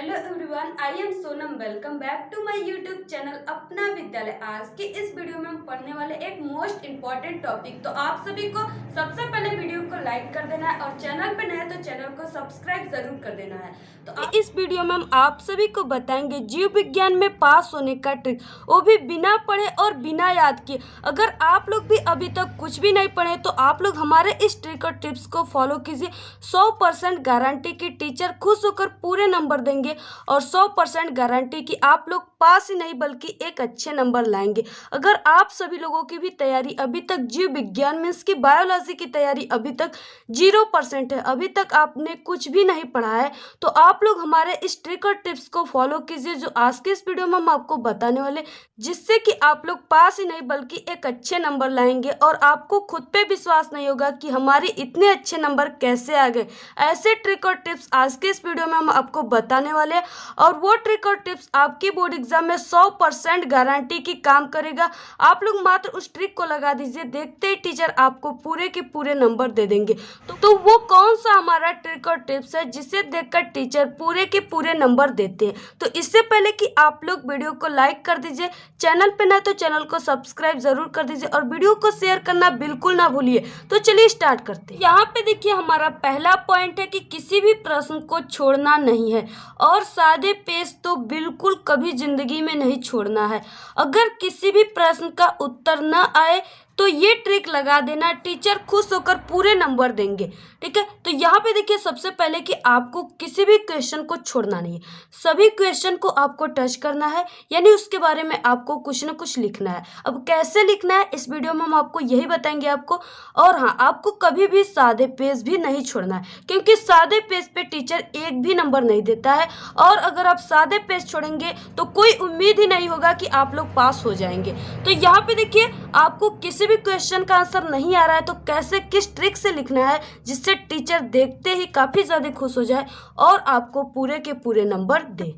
Hello everyone, I am Sonam. Welcome back to my YouTube channel Apna Vidyalaya. आज के इस video में हम पढ़ने वाले एक मोस्ट इम्पॉर्टेंट टॉपिक। तो आप सभी को सबसे पहले वीडियो को लाइक कर देना है और चैनल पे नए हैं तो चैनल को सब्सक्राइब जरूर कर देना है। तो इस वीडियो में हम आप सभी को बताएंगे जीव विज्ञान में पास होने का ट्रिक, वो भी बिना पढ़े और बिना याद किए। अगर आप लोग भी अभी तक कुछ भी नहीं पढ़े तो आप लोग हमारे इस ट्रिक और टिप्स को फॉलो कीजिए। 100% गारंटी की टीचर खुश होकर पूरे नंबर देंगे और 100% गारंटी कि आप लोग पास ही नहीं बल्कि एक अच्छे नंबर लाएंगे। अगर आप सभी लोगों की भी तैयारी अभी तक जीव विज्ञान मीन्स की बायोलॉजी की तैयारी अभी तक 0% है, अभी तक आपने कुछ भी नहीं पढ़ा है, तो आप लोग हमारे इस ट्रिक और टिप्स को फॉलो कीजिए जो आज के इस वीडियो में हम आपको बताने वाले, जिससे कि आप लोग पास ही नहीं बल्कि एक अच्छे नंबर लाएंगे और आपको खुद पे विश्वास नहीं होगा कि हमारे इतने अच्छे नंबर कैसे आ गए। ऐसे ट्रिक और टिप्स आज के इस वीडियो में हम आपको बताने वाले हैं और वो ट्रिक और टिप्स आपकी बोर्ड एग्जाम में 100% गारंटी की काम करेगा। आप लोग मात्र उस ट्रिक को लगा दीजिए, देखते ही टीचर आपको पूरे के पूरे नंबर दे देंगे। तो वो कौन सा हमारा ट्रिक और टिप्स है जिसे देखकर टीचर पूरे के पूरे नंबर देते हैं? तो इससे पहले कि आप लोग वीडियो को लाइक कर दीजिए, चैनल पे ना तो चैनल को सब्सक्राइब जरूर कर दीजिए और वीडियो को शेयर करना बिल्कुल ना भूलिए। तो चलिए स्टार्ट करते हैं। यहाँ पे देखिए हमारा पहला पॉइंट है कि किसी भी प्रश्न को छोड़ना नहीं है और सादे पेज तो बिल्कुल कभी जिंदगी में नहीं छोड़ना है। अगर किसी भी प्रश्न का उत्तर न आए तो ये ट्रिक लगा देना, टीचर खुश होकर पूरे नंबर देंगे। ठीक है, तो यहाँ पे देखिए सबसे पहले कि आपको किसी भी क्वेश्चन को छोड़ना नहीं है, सभी क्वेश्चन को आपको टच करना है, यानी उसके बारे में आपको कुछ न कुछ लिखना है। अब कैसे लिखना है इस वीडियो में हम आपको यही बताएंगे आपको। और हाँ, आपको कभी भी सादे पेज भी नहीं छोड़ना है, क्योंकि सादे पेज पे टीचर एक भी नंबर नहीं देता है और अगर आप सादे पेज छोड़ेंगे तो कोई उम्मीद ही नहीं होगा कि आप लोग पास हो जाएंगे। तो यहाँ पे देखिए आपको किसी भी क्वेश्चन का आंसर नहीं आ रहा है तो कैसे किस ट्रिक से लिखना है जिससे टीचर देखते ही काफ़ी ज़्यादा खुश हो जाए और आपको पूरे के पूरे नंबर दे।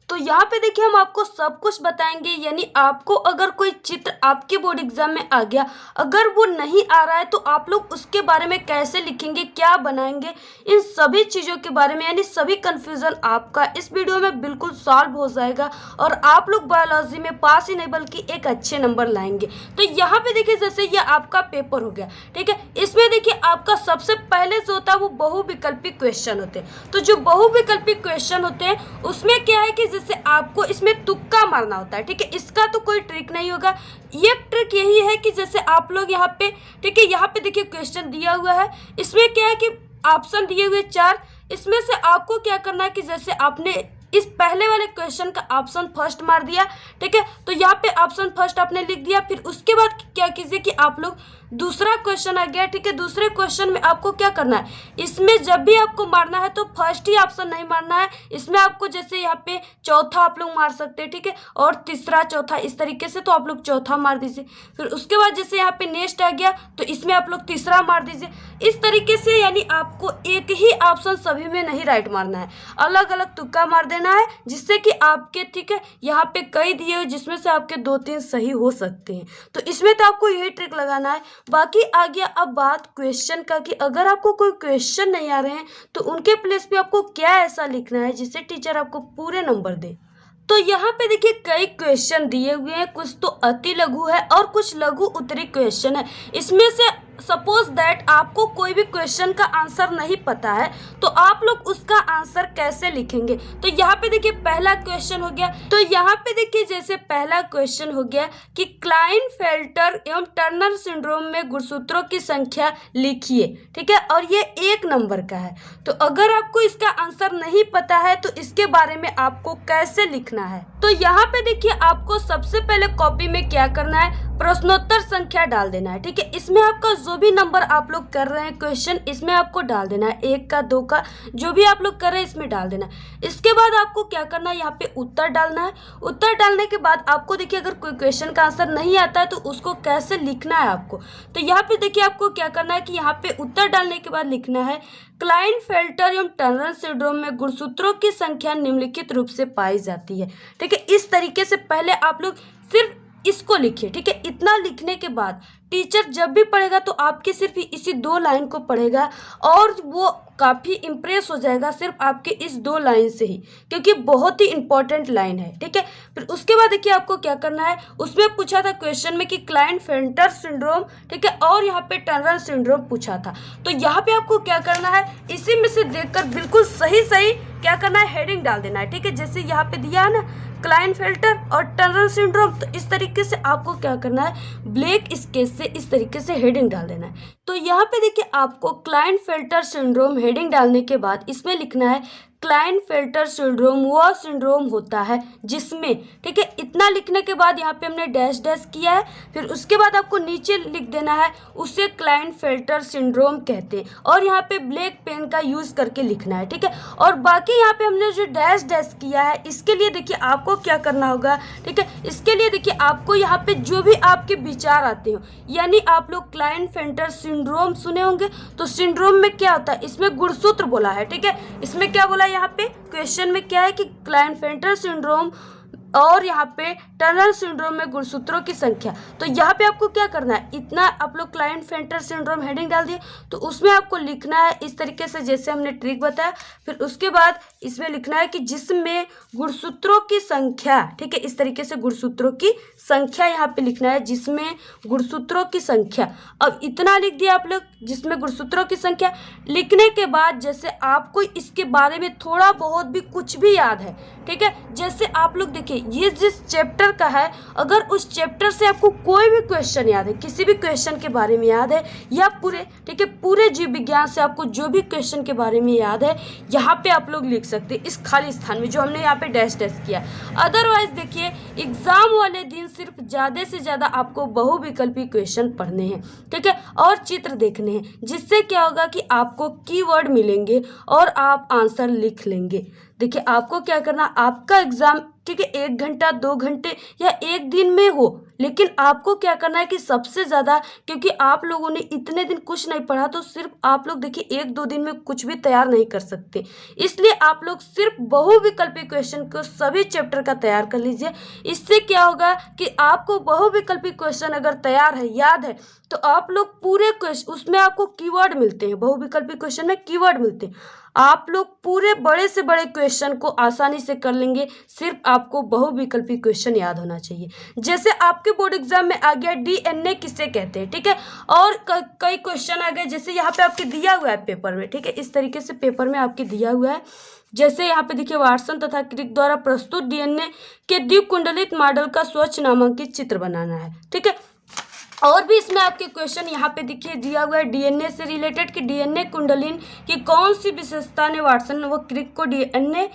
तो यहाँ पे देखिए हम आपको सब कुछ बताएंगे, यानी आपको अगर कोई चित्र आपके बोर्ड एग्जाम में आ गया, अगर वो नहीं आ रहा है तो आप लोग उसके बारे में कैसे लिखेंगे, क्या बनाएंगे, इन सभी चीज़ों के बारे में यानी सभी कन्फ्यूज़न आपका इस वीडियो में बिल्कुल सॉल्व हो जाएगा और आप लोग बायोलॉजी में पास ही नहीं बल्कि एक अच्छे नंबर लाएंगे। तो यहाँ पे देखिए जैसे ये आपका पेपर हो गया, ठीक है, इसमें देखिए आपका सबसे पहले जो होता है वो बहुविकल्पी क्वेश्चन होते हैं। तो जो बहुविकल्पी क्वेश्चन होते हैं उसमें क्या है कि जैसे आपको इसमें तुक्का मारना होता है। ठीक है, इसका तो कोई ट्रिक नहीं होगा। ये ट्रिक यही है कि जैसे आप लोग यहाँ पे, ठीक है, यहाँ पे देखिए क्वेश्चन दिया हुआ है, इसमें क्या है कि ऑप्शन दिए हुए 4, इसमें से आपको क्या करना है कि जैसे आपने इस पहले वाले क्वेश्चन का ऑप्शन फर्स्ट मार दिया, ठीक है, तो यहाँ पे ऑप्शन फर्स्ट आपने लिख दिया। फिर उसके बाद क्या कीजिए कि आप लोग दूसरा क्वेश्चन आ गया, ठीक है, दूसरे क्वेश्चन में आपको क्या करना है, इसमें जब भी आपको मारना है तो फर्स्ट ही ऑप्शन नहीं मारना है, इसमें आपको जैसे यहाँ पे चौथा आप लोग मार सकते हैं, ठीक है, और तीसरा चौथा इस तरीके से, तो आप लोग चौथा मार दीजिए। फिर उसके बाद जैसे यहाँ पे नेक्स्ट आ गया तो इसमें आप लोग तीसरा मार दीजिए। इस तरीके से यानी आपको एक ही ऑप्शन सभी में नहीं राइट मारना है, अलग अलग तुक्का मार देना है, जिससे कि आपके, ठीक है, यहाँ पे कई दिए हुए जिसमें से आपके 2-3 सही हो सकते हैं। तो इसमें तो आपको यही ट्रिक लगाना है। बाकी आ गया अब बात क्वेश्चन का कि अगर आपको कोई क्वेश्चन नहीं आ रहे हैं तो उनके प्लेस पे आपको क्या ऐसा लिखना है जिससे टीचर आपको पूरे नंबर दे। तो यहाँ पे देखिए कई क्वेश्चन दिए हुए हैं, कुछ तो अति लघु है और कुछ लघु उत्तरी क्वेश्चन है। इसमें से सपोज दैट आपको कोई भी क्वेश्चन का आंसर नहीं पता है तो आप लोग उसका आंसर कैसे लिखेंगे। तो यहाँ पे देखिए पहला क्वेश्चन हो गया, तो यहाँ पे देखिए जैसे पहला क्वेश्चन हो गया कि क्लाइनफेल्टर एवं टर्नर सिंड्रोम में गुणसूत्रों की संख्या लिखिए, ठीक है, और ये 1 नंबर का है। तो अगर आपको इसका आंसर नहीं पता है तो इसके बारे में आपको कैसे लिखना है। तो यहाँ पे देखिए आपको सबसे पहले कॉपी में क्या करना है, प्रश्नोत्तर संख्या डाल देना है, ठीक है, इसमें आपका जो भी नंबर आप लोग कर रहे हैं क्वेश्चन इसमें आपको डाल देना है, 1 का 2 का जो भी आप लोग कर रहे हैं इसमें डाल देना है। इसके बाद आपको क्या करना है, यहाँ पे उत्तर डालना है। उत्तर डालने के बाद आपको देखिए अगर कोई क्वेश्चन का आंसर नहीं आता है तो उसको कैसे लिखना है आपको। तो यहाँ पे देखिए आपको क्या करना है कि यहाँ पे उत्तर डालने के बाद लिखना है क्लाइनफेल्टर एवं टर्नर सिंड्रोम में गुणसूत्रों की संख्या निम्नलिखित रूप से पाई जाती है। ठीक है, इस तरीके से पहले आप लोग सिर्फ इसको लिखिए। ठीक है, इतना लिखने के बाद टीचर जब भी पढ़ेगा तो आपके सिर्फ इसी 2 लाइन को पढ़ेगा और वो काफ़ी इम्प्रेस हो जाएगा सिर्फ आपके इस 2 लाइन से ही, क्योंकि बहुत ही इंपॉर्टेंट लाइन है, ठीक है। फिर उसके बाद देखिए आपको क्या करना है, उसमें पूछा था क्वेश्चन में कि क्लाइनफेल्टर सिंड्रोम, ठीक है, और यहाँ पे टनरल सिंड्रोम पूछा था। तो यहाँ पे आपको क्या करना है, इसी में से देखकर बिल्कुल सही क्या करना है, हेडिंग डाल देना है, ठीक है। जैसे यहाँ पे दिया है ना क्लाइनफेल्टर और टनरल सिंड्रोम, तो इस तरीके से आपको क्या करना है, ब्लैक स्केच से इस तरीके से हेडिंग डाल देना है। तो यहाँ पे देखिए आपको क्लाइनफेल्टर सिंड्रोम हेडिंग डालने के बाद इसमें लिखना है क्लाइनफेल्टर सिंड्रोम वह सिंड्रोम होता है जिसमें, ठीक है, इतना लिखने के बाद यहाँ पे हमने डैश डैश किया है। फिर उसके बाद आपको नीचे लिख देना है उसे क्लाइनफेल्टर सिंड्रोम कहते हैं, और यहाँ पे ब्लैक पेन का यूज़ करके लिखना है, ठीक है। और बाकी यहाँ पे हमने जो डैश डैश किया है, इसके लिए देखिए आपको क्या करना होगा, ठीक है। इसके लिए देखिए आपको यहाँ पे जो भी आपके विचार आते हो, यानी आप लोग क्लाइनफेल्टर सिंड्रोम सुने होंगे, तो सिंड्रोम में क्या होता है, इसमें गुणसूत्र बोला है, ठीक है। इसमें क्या बोला है, यहाँ पे क्वेश्चन में क्या है कि क्लाइनफेल्टर सिंड्रोम और यहाँ पे टनरल सिंड्रोम में गुणसूत्रों की संख्या। तो यहाँ पे आपको क्या करना है, इतना आप लोग क्लाइनफेल्टर सिंड्रोम हेडिंग डाल दिए, तो उसमें आपको लिखना है इस तरीके से जैसे हमने ट्रिक बताया। फिर उसके बाद इसमें लिखना है कि जिसमें गुणसूत्रों की संख्या, ठीक है, इस तरीके से गुणसूत्रों की संख्या यहाँ पे लिखना है, जिसमें गुणसूत्रों की संख्या। अब इतना लिख दिया आप लोग, जिसमें गुणसूत्रों की संख्या। लिखने के बाद जैसे आपको इसके बारे में थोड़ा बहुत भी कुछ भी याद है, ठीक है, जैसे आप लोग देखिए ये जिस चैप्टर का है, अगर उस चैप्टर से आपको कोई भी क्वेश्चन याद है, किसी भी क्वेश्चन के बारे में याद है, या पूरे, ठीक है, पूरे जीव विज्ञान से आपको जो भी क्वेश्चन के बारे में याद है, यहाँ पे आप लोग लिख सकते हैं इस खाली स्थान में जो हमने यहाँ पे डैश डैश किया। अदरवाइज देखिए एग्जाम वाले दिन सिर्फ ज़्यादा से ज़्यादा आपको बहुविकल्पी क्वेश्चन पढ़ने हैं, ठीक है, और चित्र देखने हैं, जिससे क्या होगा कि आपको कीवर्ड मिलेंगे और आप आंसर लिख लेंगे। देखिए आपको क्या करना, आपका एग्जाम, ठीक है, 1 घंटा 2 घंटे या 1 दिन में हो, लेकिन आपको क्या करना है कि सबसे ज़्यादा, क्योंकि आप लोगों ने इतने दिन कुछ नहीं पढ़ा, तो सिर्फ आप लोग देखिए 1-2 दिन में कुछ भी तैयार नहीं कर सकते, इसलिए आप लोग सिर्फ बहुविकल्पी क्वेश्चन को सभी चैप्टर का तैयार कर लीजिए। इससे क्या होगा कि आपको बहुविकल्पी क्वेश्चन अगर तैयार है, याद है, तो आप लोग पूरे क्वेश्चन, उसमें आपको कीवर्ड मिलते हैं, बहुविकल्पी क्वेश्चन में कीवर्ड मिलते हैं, आप लोग पूरे बड़े से बड़े क्वेश्चन को आसानी से कर लेंगे। सिर्फ आपको बहुविकल्पी क्वेश्चन याद होना चाहिए। जैसे आपके बोर्ड एग्जाम में आ गया डीएनए किसे कहते हैं, ठीक है, और कई क्वेश्चन आ गए, जैसे यहाँ पे आपके दिया हुआ है पेपर में, ठीक है, इस तरीके से पेपर में आपके दिया हुआ है। जैसे यहाँ पे देखिए वाटसन तथा क्रिक द्वारा प्रस्तुत डीएनए के द्विकुंडलित मॉडल का स्वच्छ नामांकित चित्र बनाना है, ठीक है। और भी इसमें आपके क्वेश्चन यहाँ पे देखिए दिया हुआ है डीएनए से रिलेटेड कि डीएनए कुंडलिन की कौन सी विशेषता ने वाटसन व क्रिक को डीएनए,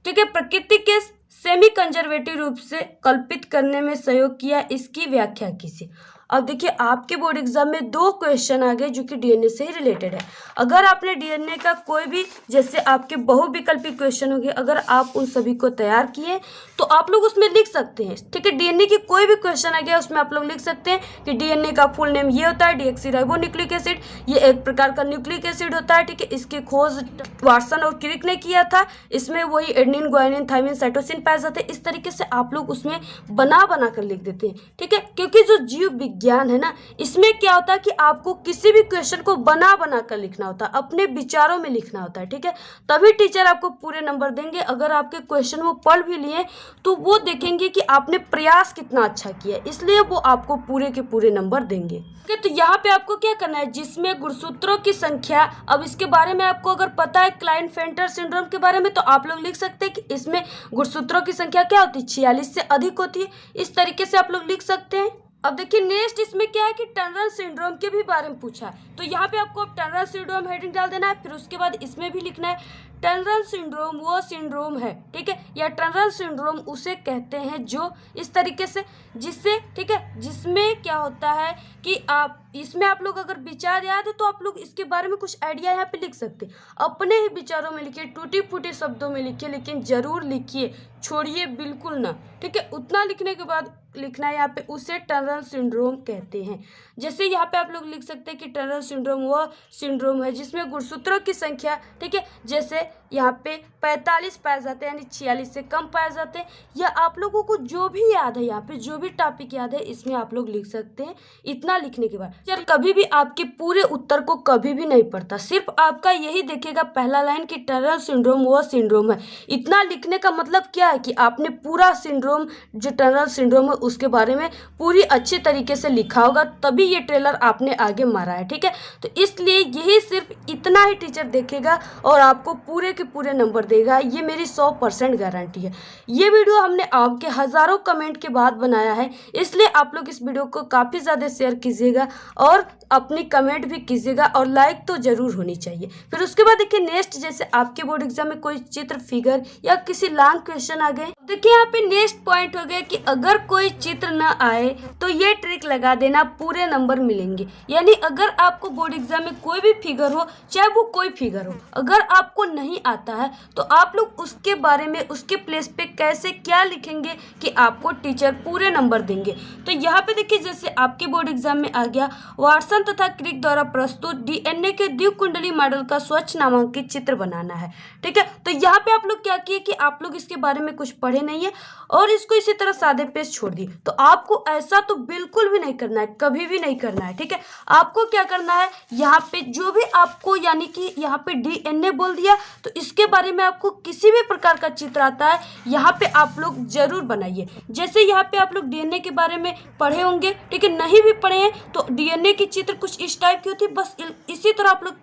ठीक है, प्रकृति के सेमी कंजर्वेटिव रूप से कल्पित करने में सहयोग किया, इसकी व्याख्या कीजिए। अब देखिए आपके बोर्ड एग्जाम में 2 क्वेश्चन आ गए जो कि डीएनए से ही रिलेटेड है। अगर आपने डीएनए का कोई भी, जैसे आपके बहुविकल्पी क्वेश्चन होंगे, अगर आप उन सभी को तैयार किए तो आप लोग उसमें लिख सकते हैं, ठीक है। डीएनए की कोई भी क्वेश्चन आ गया उसमें आप लोग लिख सकते हैं कि डीएनए का फुल नेम ये होता है, डीऑक्सीराइबोन्यूक्लिक एसिड, ये एक प्रकार का न्यूक्लिक एसिड होता है, ठीक है। इसकी खोज वाटसन और क्रिक ने किया था, इसमें वही एडेनिन, ग्वानिन, थायमिन, साइटोसिन पाए जाते हैं। इस तरीके से आप लोग उसमें बना कर लिख देते हैं, ठीक है, क्योंकि जो जीव विज्ञान है ना, इसमें क्या होता है कि आपको किसी भी क्वेश्चन को बना कर लिखना होता है, अपने विचारों में लिखना होता है, ठीक है, तभी टीचर आपको पूरे नंबर देंगे। अगर आपके क्वेश्चन वो पढ़ भी लिए तो वो देखेंगे कि आपने प्रयास कितना अच्छा किया, इसलिए वो आपको पूरे के पूरे नंबर देंगे। तो यहाँ पे आपको क्या करना है, जिसमें गुणसूत्रों की संख्या, अब इसके बारे में आपको अगर पता है क्लाइनफेल्टर सिंड्रोम के बारे में, तो आप लोग लिख सकते हैं कि इसमें गुणसूत्रों की संख्या क्या होती है, 46 से अधिक होती है। इस तरीके से आप लोग लिख सकते हैं। अब देखिए नेक्स्ट इसमें क्या है कि टनरल सिंड्रोम के भी बारे में पूछा है, तो यहाँ पे आपको टनरल सिंड्रोम हेडिंग डाल देना है। फिर उसके बाद इसमें भी लिखना है टनरल सिंड्रोम वो सिंड्रोम है, ठीक है, या टनरल सिंड्रोम उसे कहते हैं जो, इस तरीके से, जिससे, ठीक है, जिसमें क्या होता है कि आप इसमें आप लोग अगर विचार याद है तो आप लोग इसके बारे में कुछ आइडिया यहाँ पे लिख सकते हैं। अपने ही विचारों में लिखिए, टूटी फूटी शब्दों में लिखिए, लेकिन जरूर लिखिए, छोड़िए बिल्कुल ना, ठीक है। उतना लिखने के बाद लिखना है यहाँ पे उसे टनरल सिंड्रोम कहते हैं। जैसे यहाँ पे आप लोग लिख सकते हैं कि टनरल सिंड्रोम वह सिंड्रोम है जिसमें गुणसूत्रों की संख्या, ठीक है, जैसे यहाँ पे 45 पाए जाते हैं, यानी 46 से कम पाए जाते हैं। या आप लोगों को जो भी याद है, यहाँ पे जो भी टॉपिक याद है इसमें आप लोग लिख सकते हैं। इतना लिखने के बाद यार कभी भी आपके पूरे उत्तर को कभी भी नहीं पढ़ता, सिर्फ आपका यही देखेगा पहला लाइन कि टनल सिंड्रोम वो सिंड्रोम है। इतना लिखने का मतलब क्या है कि आपने पूरा सिंड्रोम, जो टनल सिंड्रोम है उसके बारे में पूरी अच्छी तरीके से लिखा होगा, तभी ये ट्रेलर आपने आगे मारा है। ठीक है, तो इसलिए यही सिर्फ इतना ही टीचर देखेगा और आपको पूरे के पूरे नंबर देगा, ये मेरी 100% गारंटी है। ये वीडियो हमने आपके हज़ारों कमेंट के बाद बनाया है, इसलिए आप लोग इस वीडियो को काफ़ी ज़्यादा शेयर कीजिएगा और अपनी कमेंट भी कीजिएगा और लाइक तो ज़रूर होनी चाहिए। फिर उसके बाद देखिए नेक्स्ट, जैसे आपके बोर्ड एग्जाम में कोई चित्र, फिगर या किसी लॉन्ग क्वेश्चन आ गए, देखिए यहाँ पे नेक्स्ट पॉइंट हो गया कि अगर कोई चित्र ना आए तो ये ट्रिक लगा देना, पूरे नंबर मिलेंगे। यानी अगर आपको बोर्ड एग्जाम में कोई भी फिगर हो, चाहे वो कोई फिगर हो, अगर आपको नहीं आता है तो आप लोग उसके बारे में, उसके प्लेस पे कैसे क्या लिखेंगे कि आपको टीचर पूरे नंबर देंगे। तो यहाँ पे देखिए जैसे आपके बोर्ड एग्जाम में आ गया, वाटसन तथा क्रिक द्वारा प्रस्तुत डीएनए के द्विकुंडली मॉडल का स्वच्छ नामांकित चित्र बनाना है। ठीक है, तो यहाँ पे आप लोग क्या किए कि आप लोग इसके बारे में कुछ पढ़े नहीं है और इसको इसी तरह सादे पेज छोड़ दी। तो आपको ऐसा तो बिल्कुल भी नहीं करना है, कभी भी नहीं करना है। ठीक है, आपको क्या करना है, यहाँ पे जो भी आपको, यानी कि यहाँ पे डीएनए बोल दिया तो इसके बारे में आपको किसी भी प्रकार का चित्र आता है यहाँ पे आप लोग जरूर बनाइए। जैसे यहाँ पे आप लोग डीएनए के बारे में पढ़े होंगे, ठीक है, नहीं भी पढ़े हैं तो डीएनए की चित्र कुछ इस टाइप की होती है, बस इसी तरह आप लोग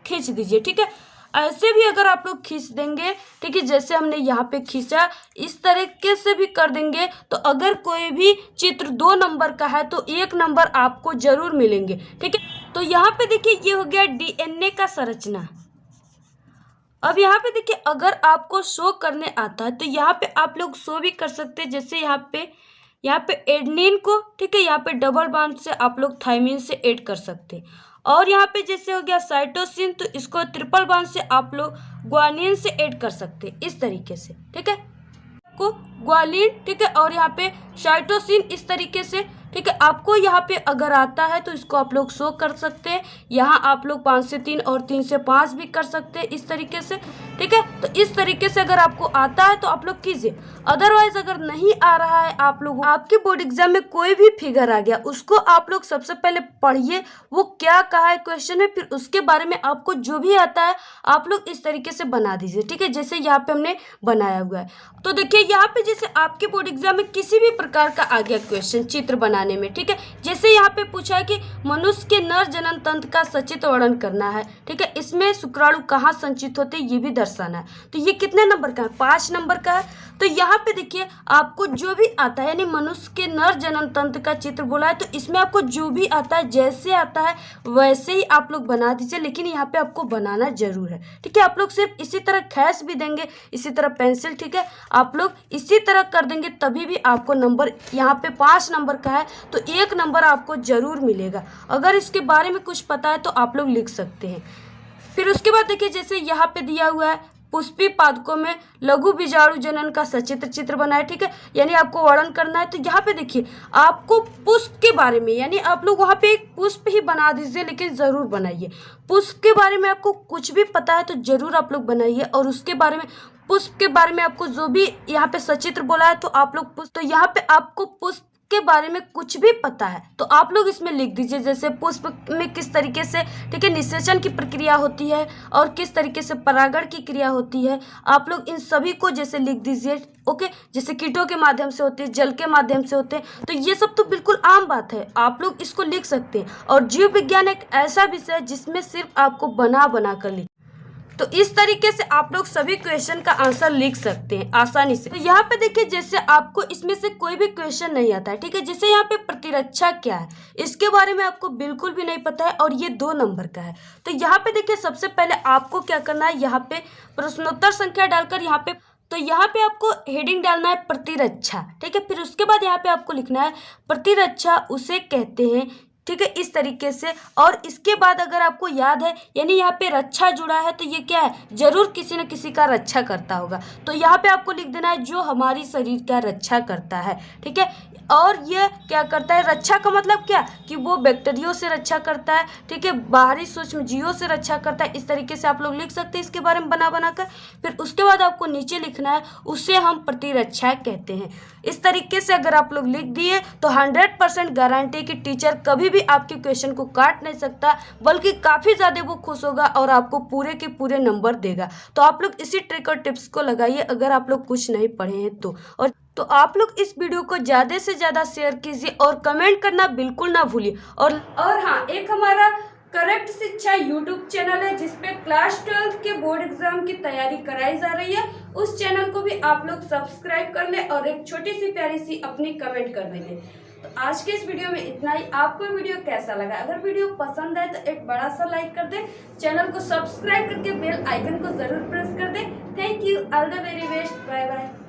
खींच दीजिए। ठीक है, ऐसे भी अगर आप लोग खींच देंगे, ठीक है, जैसे हमने यहाँ पे खींचा, इस तरीके से भी कर देंगे तो अगर कोई भी चित्र 2 नंबर का है तो 1 नंबर आपको जरूर मिलेंगे। ठीक है, तो यहाँ पे देखिए ये हो गया डीएनए का संरचना। अब यहाँ पे देखिए अगर आपको शो करने आता है तो यहाँ पे आप लोग शो भी कर सकते हैं। जैसे यहाँ पे एडेनिन को, ठीक है, यहाँ पे डबल बॉन्ड से आप लोग थायमिन से ऐड कर सकते हैं। और यहाँ पे जैसे हो गया साइटोसिन, तो इसको ट्रिपल बॉन्ड से आप लोग ग्वानिन से ऐड कर सकते हैं, इस तरीके से। ठीक है, को ग्वालिन, ठीक है, और यहाँ पे साइटोसिन इस तरीके से। ठीक है, आपको यहाँ पे अगर आता है तो इसको आप लोग शो कर सकते हैं। यहाँ आप लोग 5 से 3 और 3 से 5 भी कर सकते हैं, इस तरीके से। ठीक है, तो इस तरीके से अगर आपको आता है तो आप लोग कीजिए। अदरवाइज अगर नहीं आ रहा है आप लोग, आपके बोर्ड एग्जाम में कोई भी फिगर आ गया, उसको आप लोग सबसे पहले पढ़िए वो क्या कहा है क्वेश्चन में, फिर उसके बारे में आपको जो भी आता है आप लोग इस तरीके से बना दीजिए। ठीक है, जैसे यहाँ पे हमने बनाया हुआ है। तो देखिए यहाँ पे जैसे आपके बोर्ड एग्जाम में किसी भी प्रकार का आ गया क्वेश्चन चित्र बनाने में, ठीक है, जैसे यहाँ पे पूछा है कि मनुष्य के नर जनन तंत्र का सचित्र वर्णन करना है। ठीक है, इसमें शुक्राणु कहाँ संचित होते हैं ये भी दर्शाना है। तो ये कितने नंबर का है, 5 नंबर का है। तो यहाँ पे देखिए आपको जो भी आता है, यानी मनुष्य के नर जनन तंत्र का चित्र बोला है, तो इसमें आपको जो भी आता है, जैसे आता है वैसे ही आप लोग बना दीजिए, लेकिन यहाँ पे आपको बनाना जरूर है। ठीक है, आप लोग सिर्फ इसी तरह खैस भी देंगे, इसी तरह पेंसिल, ठीक है, आप लोग इसी तरह कर देंगे तभी भी आपको नंबर, यहाँ पे 5 नंबर का है तो 1 नंबर आपको जरूर मिलेगा। अगर इसके बारे में कुछ पता है तो आप लोग लिख सकते हैं। फिर उसके बाद देखिए जैसे यहाँ पे दिया हुआ है पुष्पी पादकों में लघु बीजाणु जनन का सचित्र चित्र बनाए। ठीक है, यानी आपको वर्णन करना है। तो यहाँ पे देखिए आपको पुष्प के बारे में, यानी आप लोग वहाँ पे एक पुष्प ही बना दीजिए, लेकिन ज़रूर बनाइए। पुष्प के बारे में आपको कुछ भी पता है तो ज़रूर आप लोग बनाइए, और उसके बारे में, पुष्प के बारे में आपको जो भी यहाँ पे सचित्र बोला है तो आप लोग पुष्प, तो यहाँ पे आपको पुष्प के बारे में कुछ भी पता है तो आप लोग इसमें लिख दीजिए। जैसे पुष्प में किस तरीके से, ठीक है, निषेचन की प्रक्रिया होती है और किस तरीके से परागण की क्रिया होती है, आप लोग इन सभी को जैसे लिख दीजिए। ओके, जैसे कीटों के माध्यम से होते हैं, जल के माध्यम से होते हैं, तो ये सब तो बिल्कुल आम बात है, आप लोग इसको लिख सकते हैं। और जीव विज्ञान एक ऐसा विषय है जिसमें सिर्फ आपको बना कर लिख, तो इस तरीके से आप लोग सभी क्वेश्चन का आंसर लिख सकते हैं आसानी से। तो यहाँ पे देखिए जैसे आपको इसमें से कोई भी क्वेश्चन नहीं आता है, ठीक है, जैसे यहाँ पे प्रतिरक्षा क्या है इसके बारे में आपको बिल्कुल भी नहीं पता है और ये 2 नंबर का है। तो यहाँ पे देखिए सबसे पहले आपको क्या करना है, यहाँ पे प्रश्नोत्तर संख्या डालकर यहाँ पे, तो यहाँ पे आपको हेडिंग डालना है प्रतिरक्षा। ठीक है, फिर उसके बाद यहाँ पे आपको लिखना है प्रतिरक्षा उसे कहते हैं ठीक है, इस तरीके से। और इसके बाद अगर आपको याद है, यानी यहाँ पे रक्षा जुड़ा है तो ये क्या है, जरूर किसी न किसी का रक्षा करता होगा। तो यहाँ पे आपको लिख देना है जो हमारी शरीर का रक्षा करता है, ठीक है। और ये क्या करता है, रक्षा का मतलब क्या, कि वो बैक्टीरियो से रक्षा करता है, ठीक है, बाहरी सूक्ष्म जीवों से रक्षा करता है। इस तरीके से आप लोग लिख सकते हैं इसके बारे में बना बना कर। फिर उसके बाद आपको नीचे लिखना है, उसे हम प्रतिरक्षा कहते हैं। इस तरीके से अगर आप लोग लिख दिए तो 100% गारंटी कि टीचर कभी भी आपके क्वेश्चन को काट नहीं सकता, बल्कि काफ़ी ज़्यादा वो खुश होगा और आपको पूरे के पूरे नंबर देगा। तो आप लोग इसी ट्रिक और टिप्स को लगाइए अगर आप लोग कुछ नहीं पढ़े हैं तो। और तो आप लोग इस वीडियो को ज़्यादा से ज़्यादा शेयर कीजिए और कमेंट करना बिल्कुल ना भूलिए। और हाँ, एक हमारा करेक्ट शिक्षा यूट्यूब चैनल है जिसपे क्लास 12 के बोर्ड एग्जाम की तैयारी कराई जा रही है। उस चैनल को भी आप लोग सब्सक्राइब कर लें और एक छोटी सी प्यारी सी अपनी कमेंट कर देंगे। तो आज के इस वीडियो में इतना ही। आपको वीडियो कैसा लगा? अगर वीडियो पसंद आए तो एक बड़ा सा लाइक कर दें, चैनल को सब्सक्राइब करके बेल आइकन को जरूर प्रेस कर दें। Thank you, all the very best, bye bye.